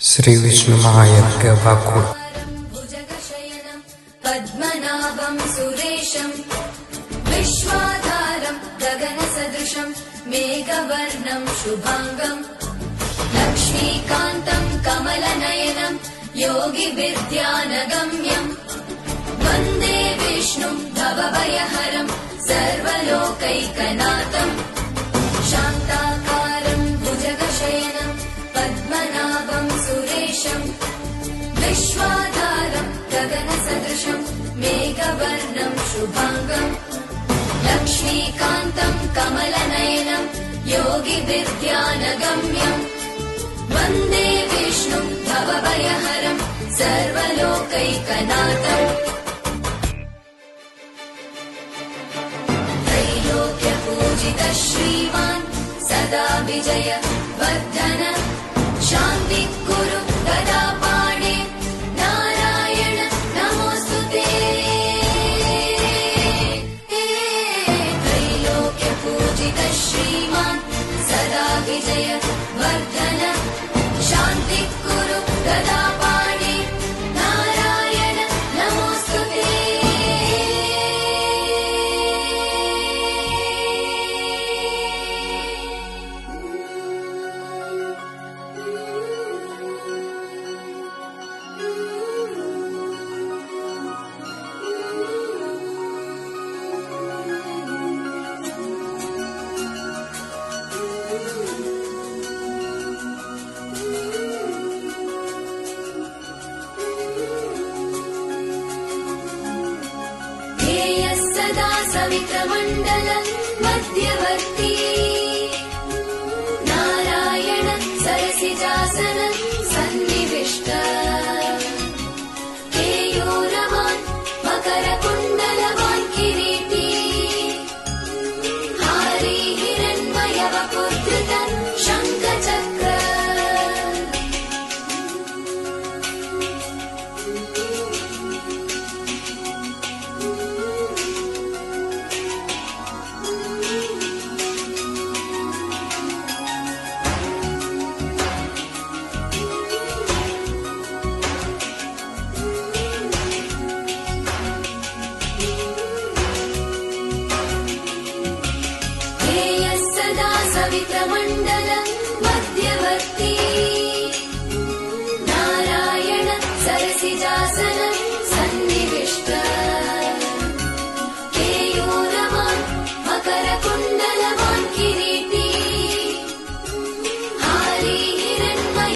श्री विष्णु महायज्ञ वाक्कुळ पद्मनाभं सुरेशं विश्वाधारं गगनसदृशं मेघवर्णं शुभांगं लक्ष्मीकान्तं कमलनयनं योगिविद्यानगम्यं वन्दे विष्णुं भवभयहरं सर्वलोकैकनाथं शान्ताकारं भुजगशयनं पद्मनाभं सुरेशं विश्वाधारं गगनसदृशं मेघवर्णं शुभांगं लक्ष्मीकान्तं कमलनयनं योगिविद्यानगम्यं वन्दे विष्णुं भवभयहरं सर्वलोकैकनाथम् त्रैलोक्यपूजितः श्रीमान् सदा विजय वर्धन शान्तिः गदा पाणे नारायण नमोऽस्तुते त्रैलोक्यपूजितः श्रीमान् सदा विजय वर्धन शान्तिः गदा पाणे नारायण नमोऽस्तुते सवित्रमण्डल मध्यवर्ती नारायण सरसिजासन सन्निविष्ट